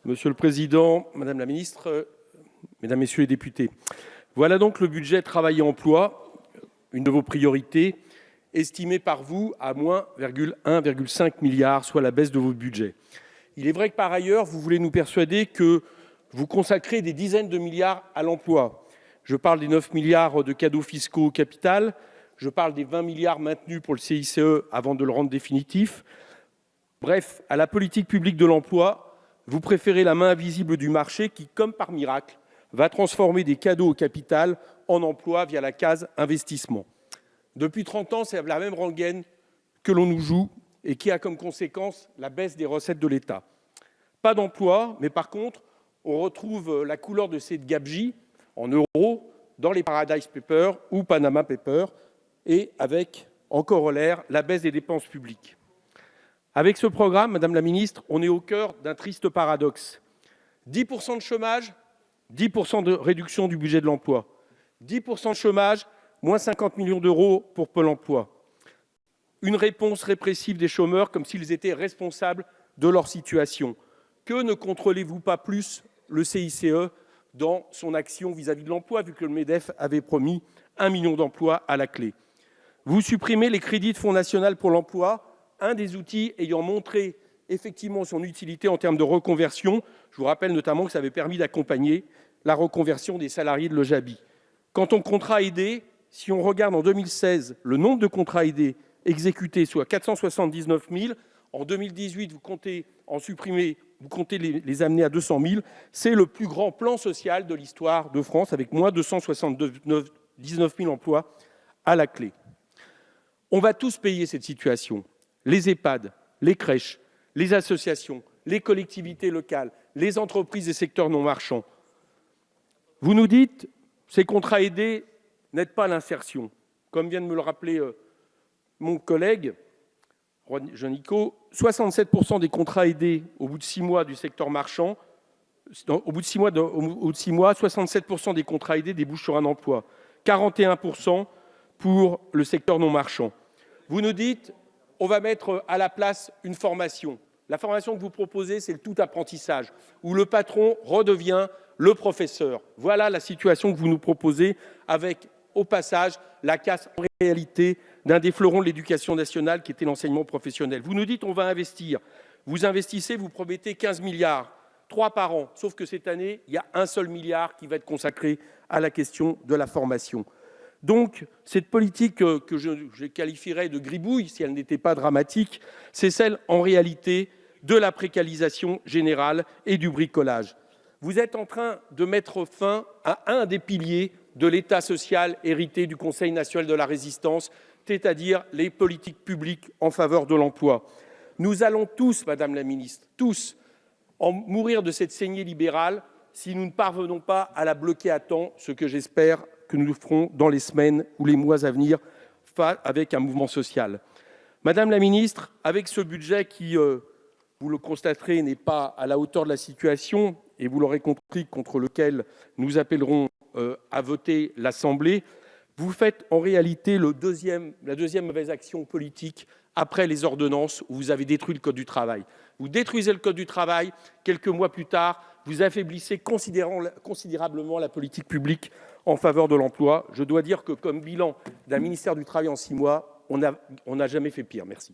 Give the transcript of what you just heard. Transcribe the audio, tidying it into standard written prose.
Monsieur le Président, Madame la Ministre, Mesdames, Messieurs les députés, voilà donc le budget Travail et Emploi, une de vos priorités, estimée par vous à moins 1,5 milliard, soit la baisse de votre budget. Il est vrai que par ailleurs, vous voulez nous persuader que vous consacrez des dizaines de milliards à l'emploi. Je parle des 9 milliards de cadeaux fiscaux au capital, je parle des 20 milliards maintenus pour le CICE avant de le rendre définitif. Bref, à la politique publique de l'emploi, vous préférez la main invisible du marché qui, comme par miracle, va transformer des cadeaux au capital en emploi via la case investissement. Depuis 30 ans, c'est la même rengaine que l'on nous joue et qui a comme conséquence la baisse des recettes de l'État. Pas d'emploi, mais par contre, on retrouve la couleur de cette gabegie en euros dans les Paradise Papers ou Panama Papers et avec, en corollaire, la baisse des dépenses publiques. Avec ce programme, Madame la Ministre, on est au cœur d'un triste paradoxe. 10% de chômage, 10% de réduction du budget de l'emploi. 10% de chômage, moins 50 millions d'euros pour Pôle emploi. Une réponse répressive des chômeurs comme s'ils étaient responsables de leur situation. Que ne contrôlez-vous pas plus le CICE dans son action vis-à-vis de l'emploi, vu que le MEDEF avait promis 1 million d'emplois à la clé? Vous supprimez les crédits de Fonds national pour l'emploi, un des outils ayant montré effectivement son utilité en termes de reconversion. Je vous rappelle notamment que ça avait permis d'accompagner la reconversion des salariés de l'Ojabi. Quant aux contrats aidés, si on regarde en 2016 le nombre de contrats aidés exécutés, soit 479 000, en 2018, vous comptez en supprimer, vous comptez les amener à 200 000, c'est le plus grand plan social de l'histoire de France, avec moins de 279 000 emplois à la clé. On va tous payer cette situation. Les EHPAD, les crèches, les associations, les collectivités locales, les entreprises des secteurs non marchands. Vous nous dites, ces contrats aidés n'aident pas l'insertion. Comme vient de me le rappeler mon collègue, Jean-Nico, 67% des contrats aidés au bout de 6 mois du secteur marchand, au bout de 6 mois, 67% des contrats aidés débouchent sur un emploi, 41% pour le secteur non marchand. Vous nous dites, on va mettre à la place une formation. La formation que vous proposez, c'est le tout apprentissage, où le patron redevient le professeur. Voilà la situation que vous nous proposez, avec, au passage, la casse en réalité d'un des fleurons de l'éducation nationale qui était l'enseignement professionnel. Vous nous dites, on va investir. Vous investissez, vous promettez 15 milliards, 3 par an. Sauf que cette année, il y a un seul milliard qui va être consacré à la question de la formation. Donc, cette politique que je qualifierais de gribouille, si elle n'était pas dramatique, c'est celle, en réalité, de la précarisation générale et du bricolage. Vous êtes en train de mettre fin à un des piliers de l'État social hérité du Conseil national de la résistance, c'est-à-dire les politiques publiques en faveur de l'emploi. Nous allons tous, Madame la Ministre, tous, en mourir de cette saignée libérale si nous ne parvenons pas à la bloquer à temps, ce que j'espère que nous ferons dans les semaines ou les mois à venir avec un mouvement social. Madame la Ministre, avec ce budget qui, vous le constaterez, n'est pas à la hauteur de la situation, et vous l'aurez compris, contre lequel nous appellerons à voter l'Assemblée, vous faites en réalité la deuxième mauvaise action politique après les ordonnances où vous avez détruit le Code du travail. Vous détruisez le Code du travail, quelques mois plus tard, vous affaiblissez considérablement la politique publique en faveur de l'emploi. Je dois dire que comme bilan d'un ministère du Travail en 6 mois, on n'a jamais fait pire. Merci.